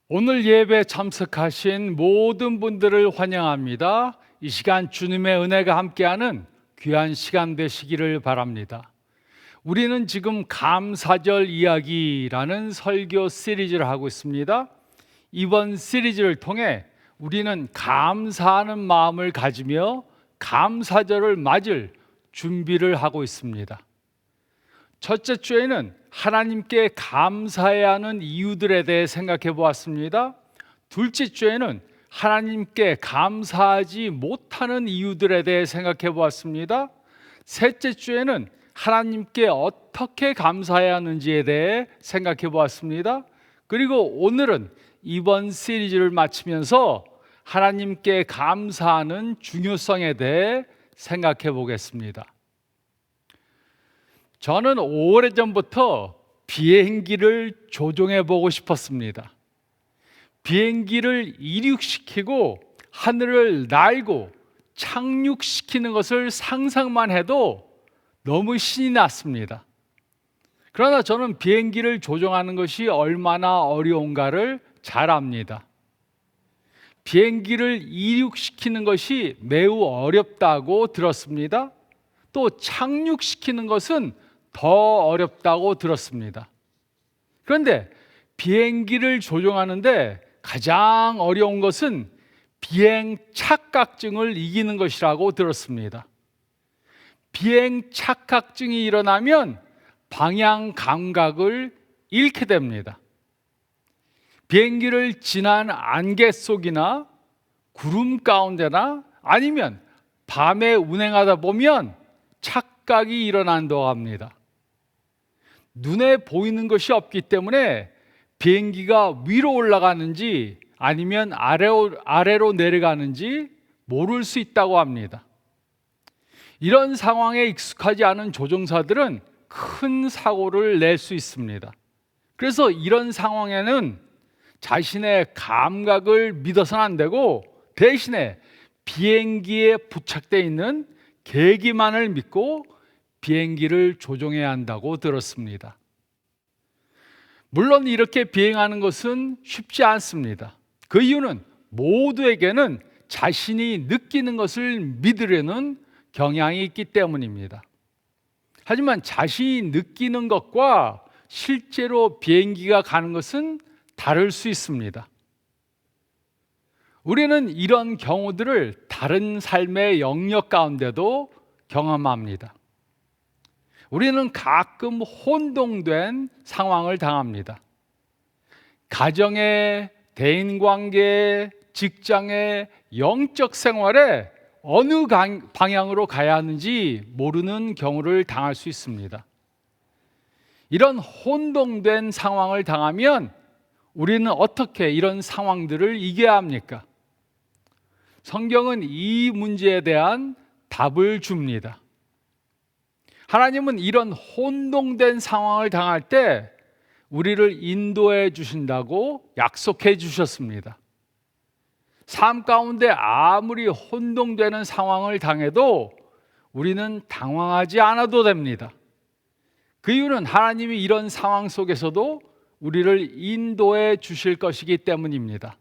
오늘 예배 참석하신 모든 분들을 환영합니다. 이 시간 주님의 은혜가 함께하는 귀한 시간 되시기를 바랍니다. 우리는 지금 감사절 이야기라는 설교 시리즈를 하고 있습니다. 이번 시리즈를 통해 우리는 감사하는 마음을 가지며 감사절을 맞을 준비를 하고 있습니다. 첫째 주에는 하나님께 감사해야 하는 이유들에 대해 생각해 보았습니다. 둘째 주에는 하나님께 감사하지 못하는 이유들에 대해 생각해 보았습니다. 셋째 주에는 하나님께 어떻게 감사해야 하는지에 대해 생각해 보았습니다. 그리고 오늘은 이번 시리즈를 마치면서 하나님께 감사하는 중요성에 대해 생각해 보겠습니다. 저는 오래전부터 비행기를 조종해 보고 싶었습니다. 비행기를 이륙시키고 하늘을 날고 착륙시키는 것을 상상만 해도 너무 신이 났습니다. 그러나 저는 비행기를 조종하는 것이 얼마나 어려운가를 잘 압니다. 비행기를 이륙시키는 것이 매우 어렵다고 들었습니다. 또 착륙시키는 것은 더 어렵다고 들었습니다. 그런데 비행기를 조종하는데 가장 어려운 것은 비행 착각증을 이기는 것이라고 들었습니다. 비행 착각증이 일어나면 방향 감각을 잃게 됩니다. 비행기를 진한 안개 속이나 구름 가운데나 아니면 밤에 운행하다 보면 착각이 일어난다고 합니다. 눈에 보이는 것이 없기 때문에 비행기가 위로 올라가는지 아니면 아래로 내려가는지 모를 수 있다고 합니다. 이런 상황에 익숙하지 않은 조종사들은 큰 사고를 낼 수 있습니다. 그래서 이런 상황에는 자신의 감각을 믿어서는 안 되고 대신에 비행기에 부착되어 있는 계기만을 믿고 비행기를 조종해야 한다고 들었습니다. 물론 이렇게 비행하는 것은 쉽지 않습니다. 그 이유는 모두에게는 자신이 느끼는 것을 믿으려는 경향이 있기 때문입니다. 하지만 자신이 느끼는 것과 실제로 비행기가 가는 것은 다를 수 있습니다. 우리는 이런 경우들을 다른 삶의 영역 가운데도 경험합니다. 우리는 가끔 혼동된 상황을 당합니다. 가정에, 대인관계에, 직장에, 영적 생활에 어느 방향으로 가야 하는지 모르는 경우를 당할 수 있습니다. 이런 혼동된 상황을 당하면 우리는 어떻게 이런 상황들을 이겨야 합니까? 성경은 이 문제에 대한 답을 줍니다. 하나님은 이런 혼동된 상황을 당할 때 우리를 인도해 주신다고 약속해 주셨습니다. 삶 가운데 아무리 혼동되는 상황을 당해도 우리는 당황하지 않아도 됩니다. 그 이유는 하나님이 이런 상황 속에서도 우리를 인도해 주실 것이기 때문입니다.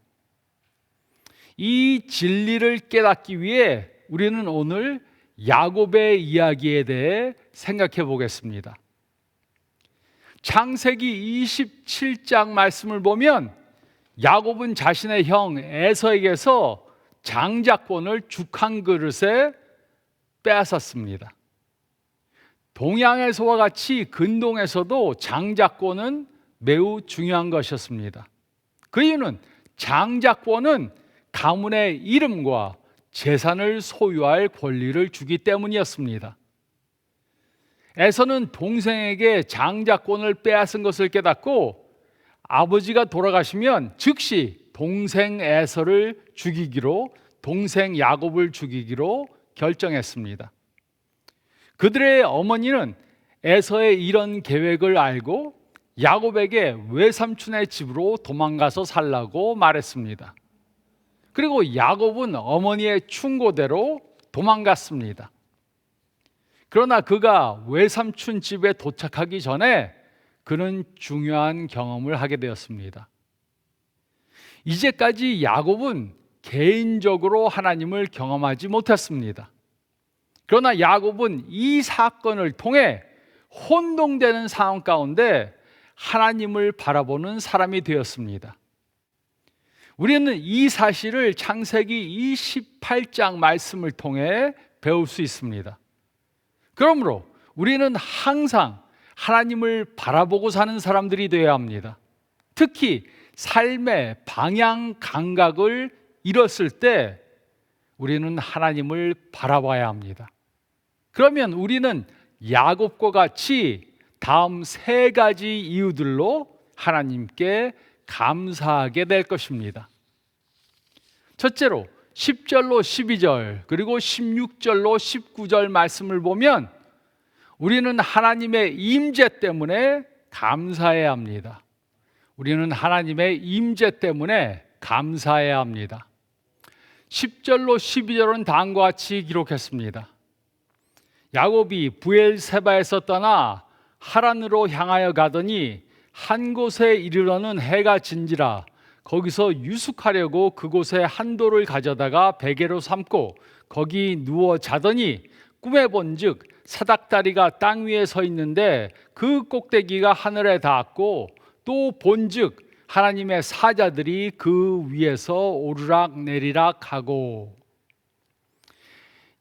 이 진리를 깨닫기 위해 우리는 오늘 야곱의 이야기에 대해 생각해 보겠습니다. 창세기 27장 말씀을 보면 야곱은 자신의 형 에서에게서 장자권을 죽 한 그릇에 빼앗았습니다. 동양에서와 같이 근동에서도 장자권은 매우 중요한 것이었습니다. 그 이유는 장자권은 가문의 이름과 재산을 소유할 권리를 주기 때문이었습니다. 에서는 동생에게 장자권을 빼앗은 것을 깨닫고 아버지가 돌아가시면 즉시 동생 에서를 죽이기로, 동생 야곱을 죽이기로 결정했습니다. 그들의 어머니는 에서의 이런 계획을 알고 야곱에게 외삼촌의 집으로 도망가서 살라고 말했습니다. 그리고 야곱은 어머니의 충고대로 도망갔습니다. 그러나 그가 외삼촌 집에 도착하기 전에 그는 중요한 경험을 하게 되었습니다. 이제까지 야곱은 개인적으로 하나님을 경험하지 못했습니다. 그러나 야곱은 이 사건을 통해 혼동되는 상황 가운데 하나님을 바라보는 사람이 되었습니다. 우리는 이 사실을 창세기 28장 말씀을 통해 배울 수 있습니다. 그러므로 우리는 항상 하나님을 바라보고 사는 사람들이 되어야 합니다. 특히 삶의 방향 감각을 잃었을 때 우리는 하나님을 바라봐야 합니다. 그러면 우리는 야곱과 같이 다음 세 가지 이유들로 하나님께 감사하게 될 것입니다. 첫째로 10절로 12절 그리고 16절로 19절 말씀을 보면 우리는 하나님의 임재 때문에 감사해야 합니다. 우리는 하나님의 임재 때문에 감사해야 합니다. 10절로 12절은 다음과 같이 기록했습니다. 야곱이 브엘세바에서 떠나 하란으로 향하여 가더니 한 곳에 이르러는 해가 진지라 거기서 유숙하려고 그곳에 한 돌을 가져다가 베개로 삼고 거기 누워 자더니 꿈에 본즉 사닥다리가 땅 위에 서 있는데 그 꼭대기가 하늘에 닿았고 또 본즉 하나님의 사자들이 그 위에서 오르락 내리락 하고.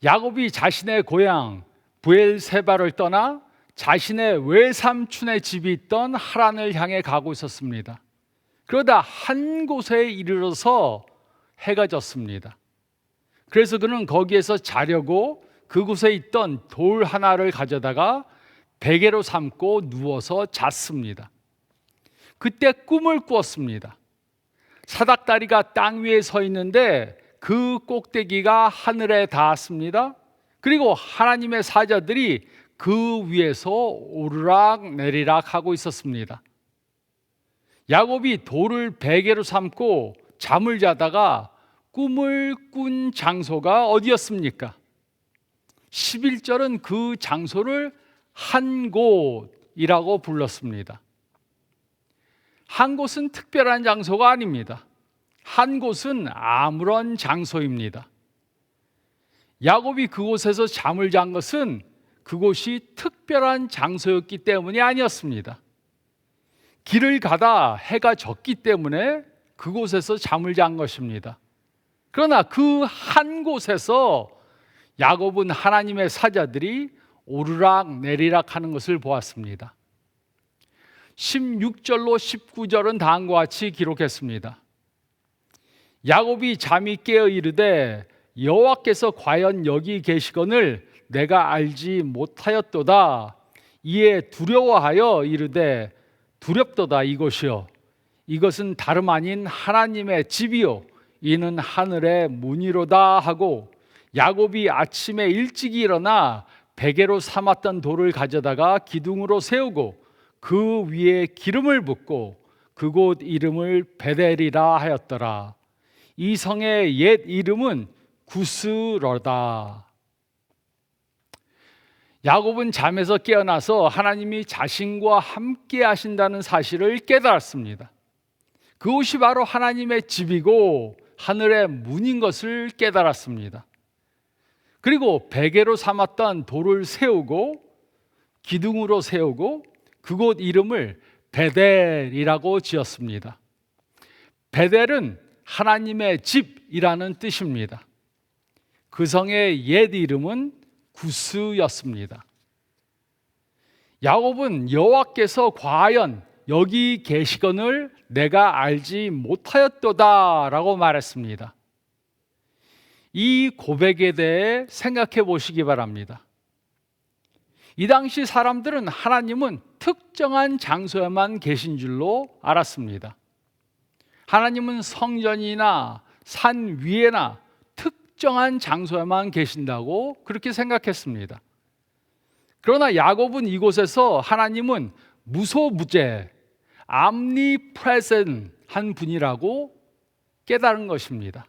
야곱이 자신의 고향 브엘세바를 떠나 자신의 외삼촌의 집이 있던 하란을 향해 가고 있었습니다. 그러다 한 곳에 이르러서 해가 졌습니다. 그래서 그는 거기에서 자려고 그곳에 있던 돌 하나를 가져다가 베개로 삼고 누워서 잤습니다. 그때 꿈을 꾸었습니다. 사닥다리가 땅 위에 서 있는데 그 꼭대기가 하늘에 닿았습니다. 그리고 하나님의 사자들이 그 위에서 오르락 내리락 하고 있었습니다. 야곱이 돌을 베개로 삼고 잠을 자다가 꿈을 꾼 장소가 어디였습니까? 11절은 그 장소를 한 곳이라고 불렀습니다. 한 곳은 특별한 장소가 아닙니다. 한 곳은 아무런 장소입니다. 야곱이 그곳에서 잠을 잔 것은 그곳이 특별한 장소였기 때문이 아니었습니다. 길을 가다 해가 졌기 때문에 그곳에서 잠을 잔 것입니다. 그러나 그 한 곳에서 야곱은 하나님의 사자들이 오르락 내리락 하는 것을 보았습니다. 16절로 19절은 다음과 같이 기록했습니다. 야곱이 잠이 깨어 이르되 여호와께서 과연 여기 계시거늘 내가 알지 못하였도다. 이에 두려워하여 이르되 두렵도다 이곳이요 이것은 다름 아닌 하나님의 집이요 이는 하늘의 문이로다 하고 야곱이 아침에 일찍이 일어나 베개로 삼았던 돌을 가져다가 기둥으로 세우고 그 위에 기름을 붓고 그곳 이름을 베델이라 하였더라. 이 성의 옛 이름은 구스러다. 야곱은 잠에서 깨어나서 하나님이 자신과 함께 하신다는 사실을 깨달았습니다. 그곳이 바로 하나님의 집이고 하늘의 문인 것을 깨달았습니다. 그리고 베개로 삼았던 돌을 세우고 기둥으로 세우고 그곳 이름을 베델이라고 지었습니다. 베델은 하나님의 집이라는 뜻입니다. 그 성의 옛 이름은 구스였습니다. 야곱은 여호와께서 과연 여기 계시거늘 내가 알지 못하였도다 라고 말했습니다. 이 고백에 대해 생각해 보시기 바랍니다. 이 당시 사람들은 하나님은 특정한 장소에만 계신 줄로 알았습니다. 하나님은 성전이나 산 위에나 특정한 장소에만 계신다고 그렇게 생각했습니다. 그러나 야곱은 이곳에서 하나님은 무소부재, 암니프레센트한 분이라고 깨달은 것입니다.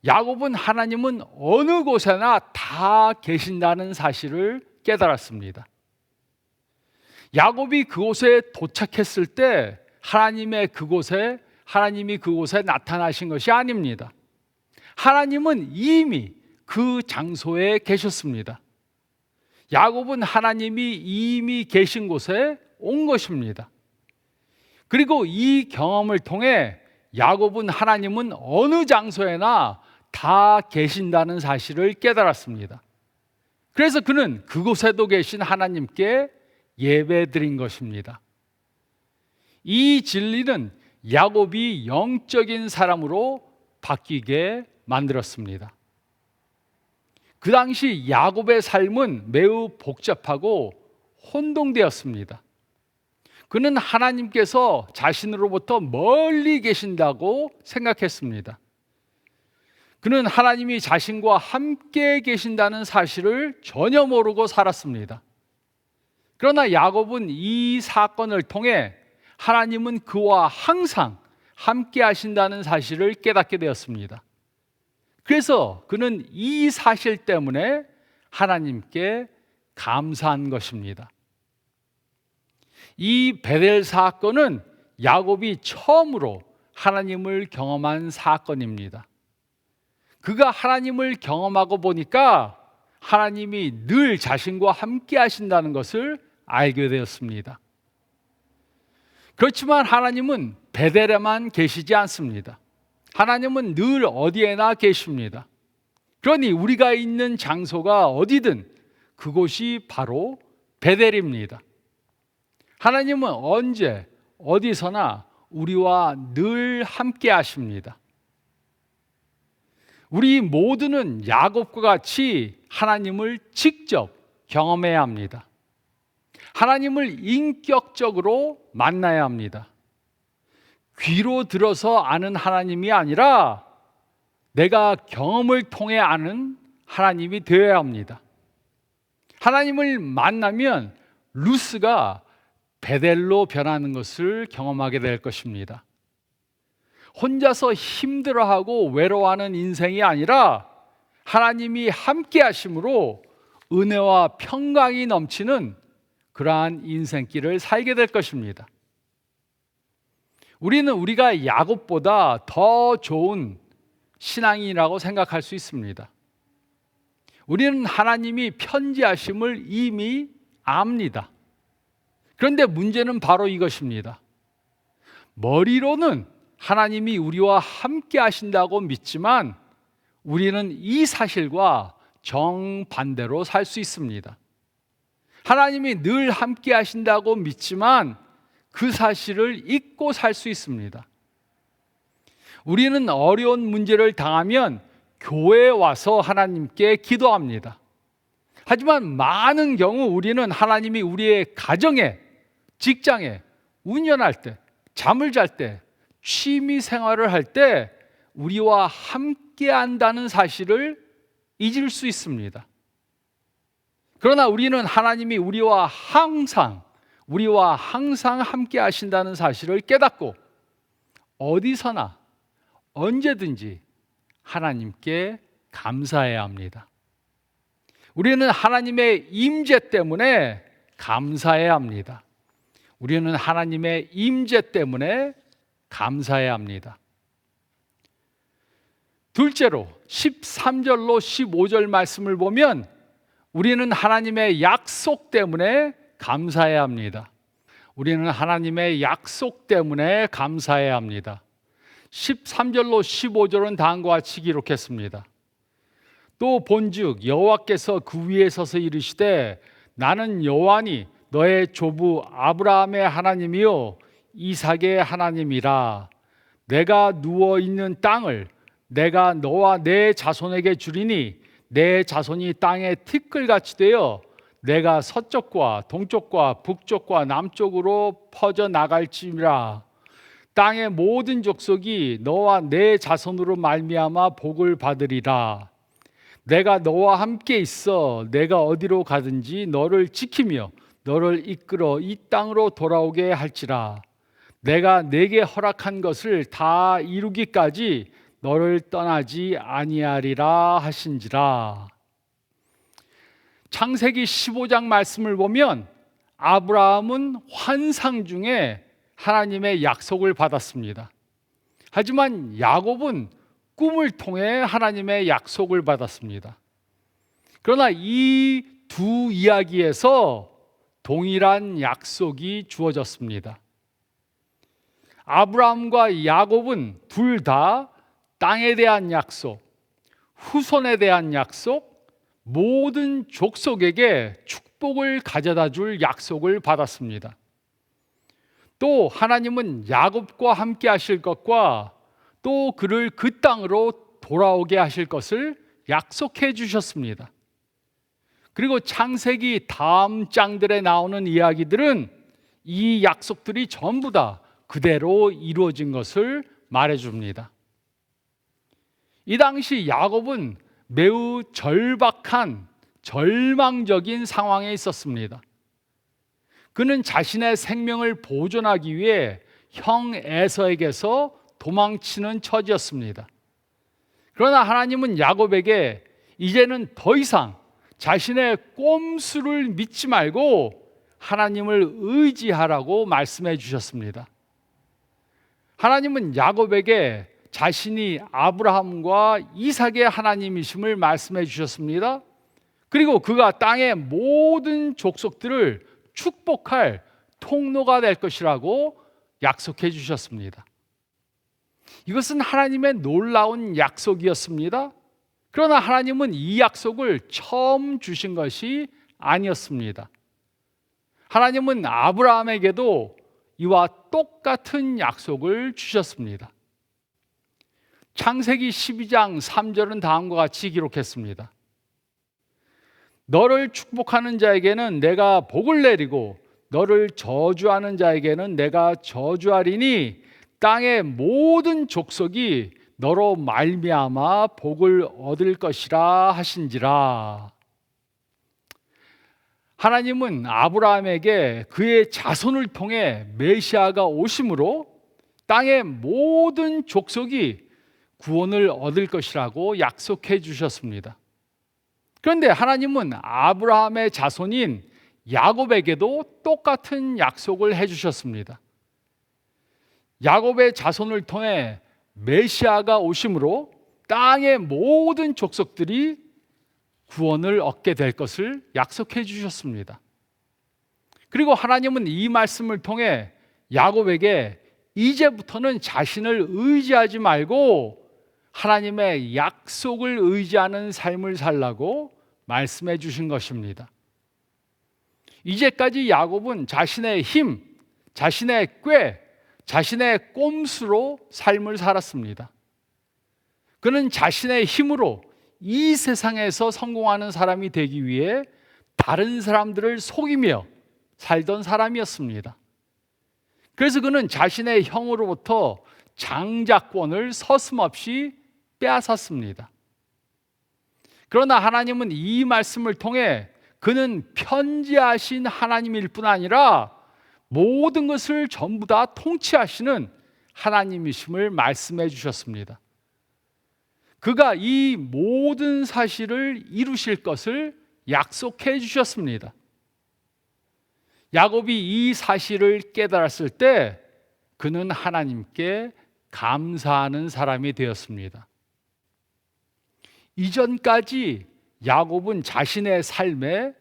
야곱은 하나님은 어느 곳에나 다 계신다는 사실을 깨달았습니다. 야곱이 그곳에 도착했을 때 하나님의 그곳에 하나님이 그곳에 나타나신 것이 아닙니다. 하나님은 이미 그 장소에 계셨습니다. 야곱은 하나님이 이미 계신 곳에 온 것입니다. 그리고 이 경험을 통해 야곱은 하나님은 어느 장소에나 다 계신다는 사실을 깨달았습니다. 그래서 그는 그곳에도 계신 하나님께 예배드린 것입니다. 이 진리는 야곱이 영적인 사람으로 바뀌게 만들었습니다. 그 당시 야곱의 삶은 매우 복잡하고 혼동되었습니다. 그는 하나님께서 자신으로부터 멀리 계신다고 생각했습니다. 그는 하나님이 자신과 함께 계신다는 사실을 전혀 모르고 살았습니다. 그러나 야곱은 이 사건을 통해 하나님은 그와 항상 함께 하신다는 사실을 깨닫게 되었습니다. 그래서 그는 이 사실 때문에 하나님께 감사한 것입니다. 이 베델 사건은 야곱이 처음으로 하나님을 경험한 사건입니다. 그가 하나님을 경험하고 보니까 하나님이 늘 자신과 함께 하신다는 것을 알게 되었습니다. 그렇지만 하나님은 베델에만 계시지 않습니다. 하나님은 늘 어디에나 계십니다. 그러니 우리가 있는 장소가 어디든 그곳이 바로 베델입니다. 하나님은 언제 어디서나 우리와 늘 함께 하십니다. 우리 모두는 야곱과 같이 하나님을 직접 경험해야 합니다. 하나님을 인격적으로 만나야 합니다. 귀로 들어서 아는 하나님이 아니라 내가 경험을 통해 아는 하나님이 되어야 합니다. 하나님을 만나면 루스가 베델로 변하는 것을 경험하게 될 것입니다. 혼자서 힘들어하고 외로워하는 인생이 아니라 하나님이 함께 하심으로 은혜와 평강이 넘치는 그러한 인생길을 살게 될 것입니다. 우리는 우리가 야곱보다 더 좋은 신앙인이라고 생각할 수 있습니다. 우리는 하나님이 편지하심을 이미 압니다. 그런데 문제는 바로 이것입니다. 머리로는 하나님이 우리와 함께 하신다고 믿지만 우리는 이 사실과 정반대로 살 수 있습니다. 하나님이 늘 함께 하신다고 믿지만 그 사실을 잊고 살 수 있습니다. 우리는 어려운 문제를 당하면 교회에 와서 하나님께 기도합니다. 하지만 많은 경우 우리는 하나님이 우리의 가정에, 직장에, 운전할 때, 잠을 잘 때, 취미 생활을 할 때 우리와 함께 한다는 사실을 잊을 수 있습니다. 그러나 우리는 하나님이 우리와 항상 함께 하신다는 사실을 깨닫고 어디서나 언제든지 하나님께 감사해야 합니다. 우리는 하나님의 임재 때문에 감사해야 합니다. 우리는 하나님의 임재 때문에 감사해야 합니다. 둘째로 13절로 15절 말씀을 보면 우리는 하나님의 약속 때문에 감사해야 합니다. 우리는 하나님의 약속 때문에 감사해야 합니다. 13절로 15절은 다음과 같이 기록했습니다. 또 본즉 여호와께서 그 위에 서서 이르시되 나는 여호와니 너의 조부 아브라함의 하나님이요 이삭의 하나님이라. 내가 누워 있는 땅을 내가 너와 내 자손에게 주리니 내 자손이 땅에 티끌같이 되어 내가 서쪽과 동쪽과 북쪽과 남쪽으로 퍼져 나갈지니라. 땅의 모든 족속이 너와 내 자손으로 말미암아 복을 받으리라. 내가 너와 함께 있어 내가 어디로 가든지 너를 지키며 너를 이끌어 이 땅으로 돌아오게 할지라. 내가 내게 허락한 것을 다 이루기까지 너를 떠나지 아니하리라 하신지라. 창세기 15장 말씀을 보면 아브라함은 환상 중에 하나님의 약속을 받았습니다. 하지만 야곱은 꿈을 통해 하나님의 약속을 받았습니다. 그러나 이 두 이야기에서 동일한 약속이 주어졌습니다. 아브라함과 야곱은 둘 다 땅에 대한 약속, 후손에 대한 약속, 모든 족속에게 축복을 가져다 줄 약속을 받았습니다. 또 하나님은 야곱과 함께 하실 것과 또 그를 그 땅으로 돌아오게 하실 것을 약속해 주셨습니다. 그리고 창세기 다음 장들에 나오는 이야기들은 이 약속들이 전부 다 그대로 이루어진 것을 말해줍니다. 이 당시 야곱은 매우 절박한 절망적인 상황에 있었습니다. 그는 자신의 생명을 보존하기 위해 형 에서에게서 도망치는 처지였습니다. 그러나 하나님은 야곱에게 이제는 더 이상 자신의 꼼수를 믿지 말고 하나님을 의지하라고 말씀해 주셨습니다. 하나님은 야곱에게 자신이 아브라함과 이삭의 하나님이심을 말씀해 주셨습니다. 그리고 그가 땅의 모든 족속들을 축복할 통로가 될 것이라고 약속해 주셨습니다. 이것은 하나님의 놀라운 약속이었습니다. 그러나 하나님은 이 약속을 처음 주신 것이 아니었습니다. 하나님은 아브라함에게도 이와 똑같은 약속을 주셨습니다. 창세기 12장 3절은 다음과 같이 기록했습니다. 너를 축복하는 자에게는 내가 복을 내리고 너를 저주하는 자에게는 내가 저주하리니 땅의 모든 족속이 너로 말미암아 복을 얻을 것이라 하신지라. 하나님은 아브라함에게 그의 자손을 통해 메시아가 오심으로 땅의 모든 족속이 구원을 얻을 것이라고 약속해 주셨습니다. 그런데 하나님은 아브라함의 자손인 야곱에게도 똑같은 약속을 해 주셨습니다. 야곱의 자손을 통해 메시아가 오심으로 땅의 모든 족속들이 구원을 얻게 될 것을 약속해 주셨습니다. 그리고 하나님은 이 말씀을 통해 야곱에게 이제부터는 자신을 의지하지 말고 하나님의 약속을 의지하는 삶을 살라고 말씀해 주신 것입니다. 이제까지 야곱은 자신의 힘, 자신의 꾀, 자신의 꼼수로 삶을 살았습니다. 그는 자신의 힘으로 이 세상에서 성공하는 사람이 되기 위해 다른 사람들을 속이며 살던 사람이었습니다. 그래서 그는 자신의 형으로부터 장자권을 서슴없이 빼앗았습니다. 그러나 하나님은 이 말씀을 통해 그는 편지하신 하나님일 뿐 아니라 모든 것을 전부 다 통치하시는 하나님이심을 말씀해 주셨습니다. 그가 이 모든 사실을 이루실 것을 약속해 주셨습니다. 야곱이 이 사실을 깨달았을 때 그는 하나님께 감사하는 사람이 되었습니다. 이전까지 야곱은 자신의 삶의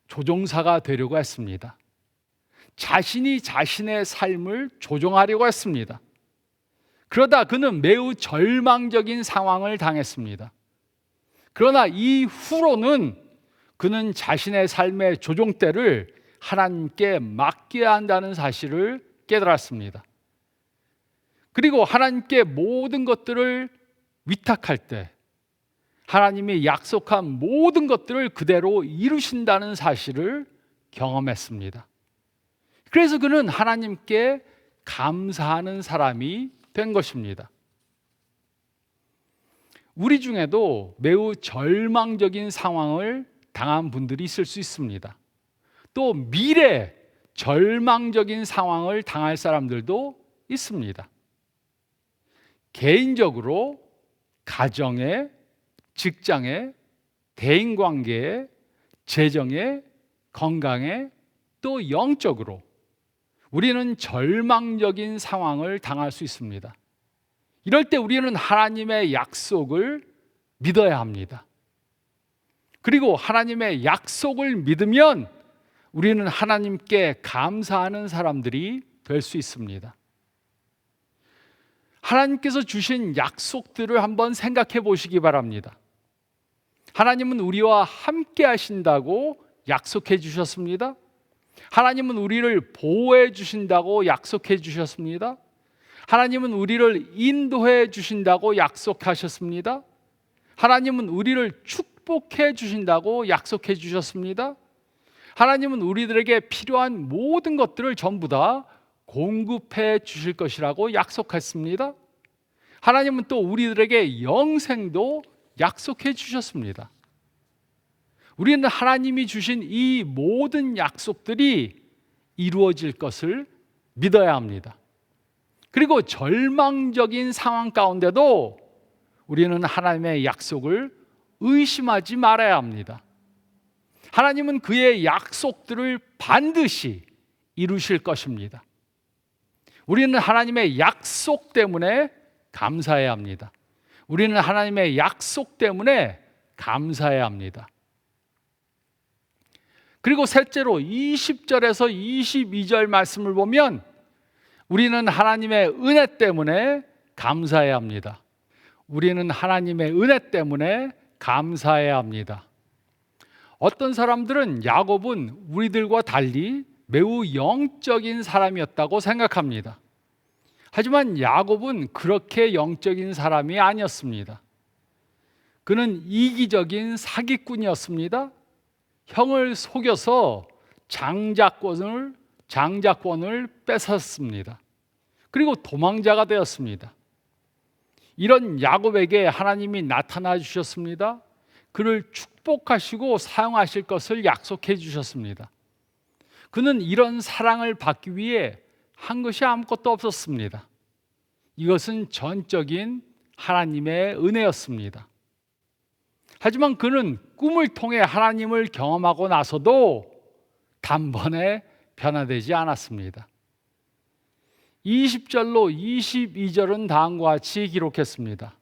조종사가 되려고 했습니다. 자신이 자신의 삶을 조종하려고 했습니다. 그러다 그는 매우 절망적인 상황을 당했습니다. 그러나 이후로는 그는 자신의 삶의 조종대를 하나님께 맡겨야 한다는 사실을 깨달았습니다. 그리고 하나님께 모든 것들을 위탁할 때 하나님이 약속한 모든 것들을 그대로 이루신다는 사실을 경험했습니다. 그래서 그는 하나님께 감사하는 사람이 된 것입니다. 우리 중에도 매우 절망적인 상황을 당한 분들이 있을 수 있습니다. 또 미래 절망적인 상황을 당할 사람들도 있습니다. 개인적으로, 가정에, 직장에, 대인관계에, 재정에, 건강에, 또 영적으로 우리는 절망적인 상황을 당할 수 있습니다. 이럴 때 우리는 하나님의 약속을 믿어야 합니다. 그리고 하나님의 약속을 믿으면 우리는 하나님께 감사하는 사람들이 될 수 있습니다. 하나님께서 주신 약속들을 한번 생각해 보시기 바랍니다. 하나님은 우리와 함께 하신다고 약속해 주셨습니다. 하나님은 우리를 보호해 주신다고 약속해 주셨습니다. 하나님은 우리를 인도해 주신다고 약속하셨습니다. 하나님은 우리를 축복해 주신다고 약속해 주셨습니다. 하나님은 우리들에게 필요한 모든 것들을 전부 다 공급해 주실 것이라고 약속했습니다. 하나님은 또 우리들에게 영생도 약속해 주셨습니다. 우리는 하나님이 주신 이 모든 약속들이 이루어질 것을 믿어야 합니다. 그리고 절망적인 상황 가운데도 우리는 하나님의 약속을 의심하지 말아야 합니다. 하나님은 그의 약속들을 반드시 이루실 것입니다. 우리는 하나님의 약속 때문에 감사해야 합니다. 우리는 하나님의 약속 때문에 감사해야 합니다. 그리고 셋째로 20절에서 22절 말씀을 보면 우리는 하나님의 은혜 때문에 감사해야 합니다. 우리는 하나님의 은혜 때문에 감사해야 합니다. 어떤 사람들은 야곱은 우리들과 달리 매우 영적인 사람이었다고 생각합니다. 하지만 야곱은 그렇게 영적인 사람이 아니었습니다. 그는 이기적인 사기꾼이었습니다. 형을 속여서 장자권을 뺏었습니다. 그리고 도망자가 되었습니다. 이런 야곱에게 하나님이 나타나 주셨습니다. 그를 축복하시고 사용하실 것을 약속해 주셨습니다. 그는 이런 사랑을 받기 위해 한 것이 아무것도 없었습니다. 이것은 전적인 하나님의 은혜였습니다. 하지만 그는 꿈을 통해 하나님을 경험하고 나서도 단번에 변화되지 않았습니다. 20절로 22절은 다음과 같이 기록했습니다.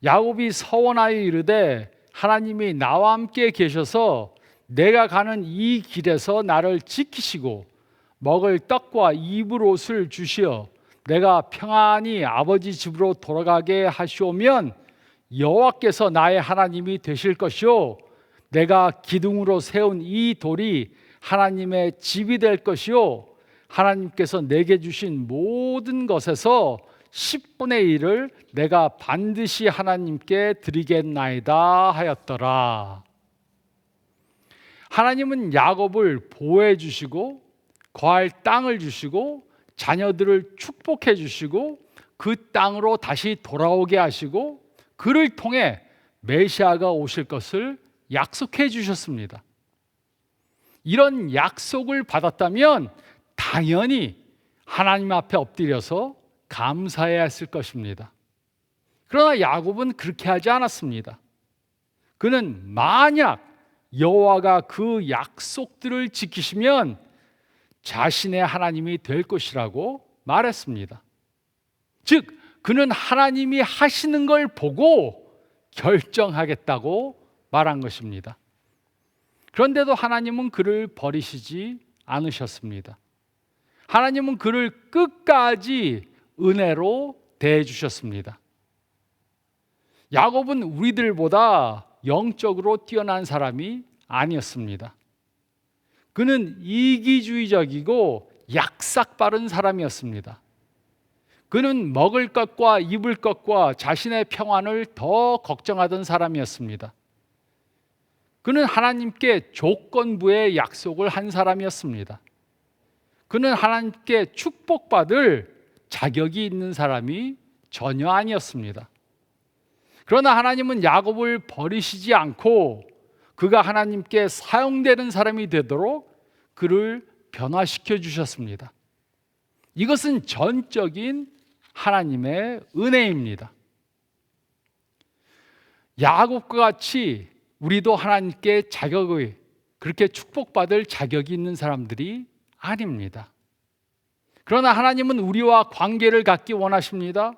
야곱이 서원하여 이르되 하나님이 나와 함께 계셔서 내가 가는 이 길에서 나를 지키시고 먹을 떡과 입을 옷을 주시어 내가 평안히 아버지 집으로 돌아가게 하시오면 여호와께서 나의 하나님이 되실 것이요 내가 기둥으로 세운 이 돌이 하나님의 집이 될 것이요 하나님께서 내게 주신 모든 것에서 10분의 1을 내가 반드시 하나님께 드리겠나이다 하였더라. 하나님은 야곱을 보호해 주시고 거할 땅을 주시고 자녀들을 축복해 주시고 그 땅으로 다시 돌아오게 하시고 그를 통해 메시아가 오실 것을 약속해 주셨습니다. 이런 약속을 받았다면 당연히 하나님 앞에 엎드려서 감사해야 했을 것입니다. 그러나 야곱은 그렇게 하지 않았습니다. 그는 만약 여호와가 그 약속들을 지키시면 자신의 하나님이 될 것이라고 말했습니다. 즉 그는 하나님이 하시는 걸 보고 결정하겠다고 말한 것입니다. 그런데도 하나님은 그를 버리시지 않으셨습니다. 하나님은 그를 끝까지 은혜로 대해 주셨습니다. 야곱은 우리들보다 영적으로 뛰어난 사람이 아니었습니다. 그는 이기주의적이고 약삭빠른 사람이었습니다. 그는 먹을 것과 입을 것과 자신의 평안을 더 걱정하던 사람이었습니다. 그는 하나님께 조건부의 약속을 한 사람이었습니다. 그는 하나님께 축복받을 자격이 있는 사람이 전혀 아니었습니다. 그러나 하나님은 야곱을 버리시지 않고 그가 하나님께 사용되는 사람이 되도록 그를 변화시켜 주셨습니다. 이것은 전적인 하나님의 은혜입니다. 야곱과 같이 우리도 하나님께 자격의 그렇게 축복받을 자격이 있는 사람들이 아닙니다. 그러나 하나님은 우리와 관계를 갖기 원하십니다.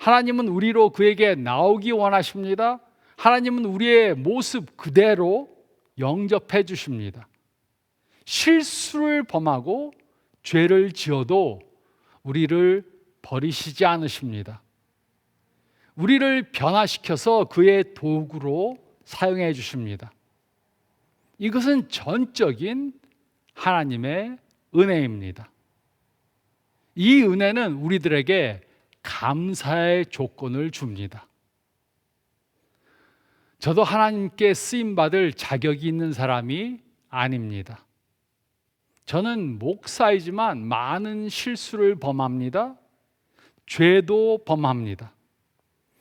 하나님은 우리로 그에게 나오기 원하십니다. 하나님은 우리의 모습 그대로 영접해 주십니다. 실수를 범하고 죄를 지어도 우리를 버리시지 않으십니다. 우리를 변화시켜서 그의 도구로 사용해 주십니다. 이것은 전적인 하나님의 은혜입니다. 이 은혜는 우리들에게 감사의 조건을 줍니다. 저도 하나님께 쓰임받을 자격이 있는 사람이 아닙니다. 저는 목사이지만 많은 실수를 범합니다. 죄도 범합니다.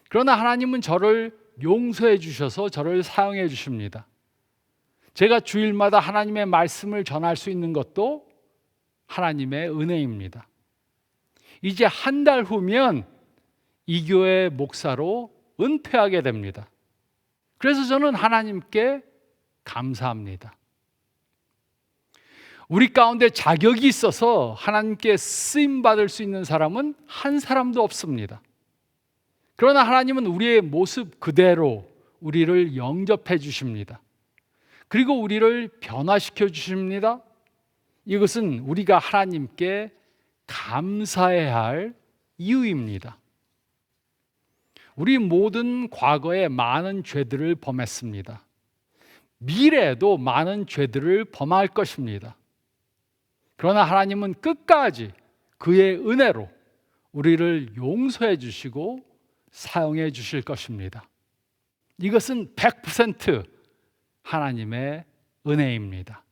그러나 하나님은 저를 용서해 주셔서 저를 사용해 주십니다. 제가 주일마다 하나님의 말씀을 전할 수 있는 것도 하나님의 은혜입니다. 이제 한 달 후면 이 교회 목사로 은퇴하게 됩니다. 그래서 저는 하나님께 감사합니다. 우리 가운데 자격이 있어서 하나님께 쓰임받을 수 있는 사람은 한 사람도 없습니다. 그러나 하나님은 우리의 모습 그대로 우리를 영접해 주십니다. 그리고 우리를 변화시켜 주십니다. 이것은 우리가 하나님께 감사해야 할 이유입니다. 우리 모든 과거에 많은 죄들을 범했습니다. 미래에도 많은 죄들을 범할 것입니다. 그러나 하나님은 끝까지 그의 은혜로 우리를 용서해 주시고 사용해 주실 것입니다. 이것은 100% 하나님의 은혜입니다.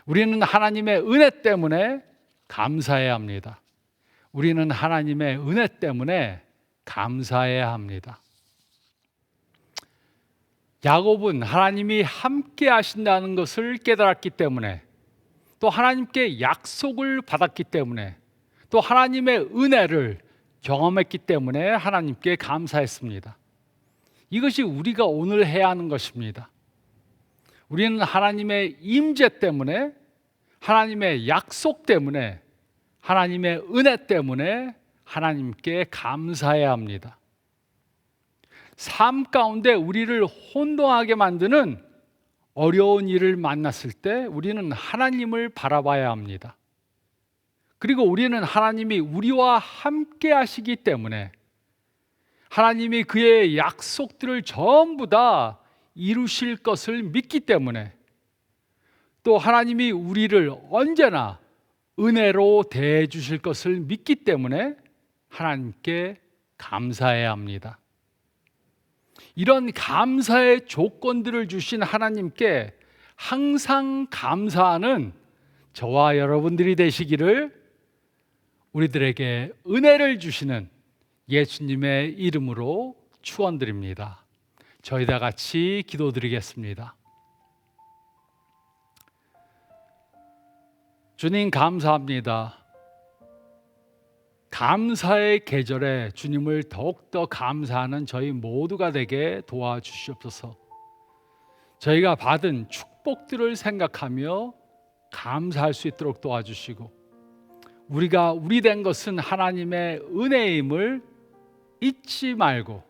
우리는 하나님의 은혜 때문에 감사해야 합니다. 우리는 하나님의 은혜 때문에 감사해야 합니다. 야곱은 하나님이 함께 하신다는 것을 깨달았기 때문에, 또 하나님께 약속을 받았기 때문에, 또 하나님의 은혜를 경험했기 때문에 하나님께 감사했습니다. 이것이 우리가 오늘 해야 하는 것입니다. 우리는 하나님의 임재 때문에, 하나님의 약속 때문에, 하나님의 은혜 때문에 하나님께 감사해야 합니다. 삶 가운데 우리를 혼동하게 만드는 어려운 일을 만났을 때 우리는 하나님을 바라봐야 합니다. 그리고 우리는 하나님이 우리와 함께 하시기 때문에, 하나님이 그의 약속들을 전부 다 이루실 것을 믿기 때문에, 또 하나님이 우리를 언제나 은혜로 대해 주실 것을 믿기 때문에 하나님께 감사해야 합니다. 이런 감사의 조건들을 주신 하나님께 항상 감사하는 저와 여러분들이 되시기를 우리들에게 은혜를 주시는 예수님의 이름으로 축원드립니다. 저희 다 같이 기도드리겠습니다. 주님 감사합니다. 감사의 계절에 주님을 더욱더 감사하는 저희 모두가 되게 도와주시옵소서. 저희가 받은 축복들을 생각하며 감사할 수 있도록 도와주시고, 우리가 우리 된 것은 하나님의 은혜임을 잊지 말고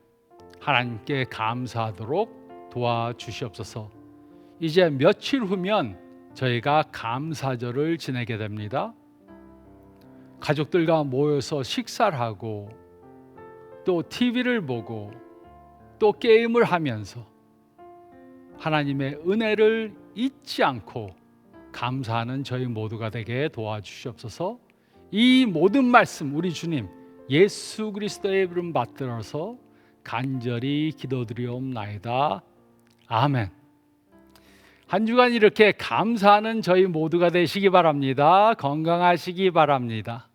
하나님께 감사하도록 도와주시옵소서. 이제 며칠 후면 저희가 감사절을 지내게 됩니다. 가족들과 모여서 식사를 하고, 또 TV를 보고, 또 게임을 하면서 하나님의 은혜를 잊지 않고 감사하는 저희 모두가 되게 도와주시옵소서. 이 모든 말씀 우리 주님 예수 그리스도의 이름 받들어서 간절히 기도드리옵나이다. 아멘. 한 주간 이렇게 감사하는 저희 모두가 되시기 바랍니다. 건강하시기 바랍니다.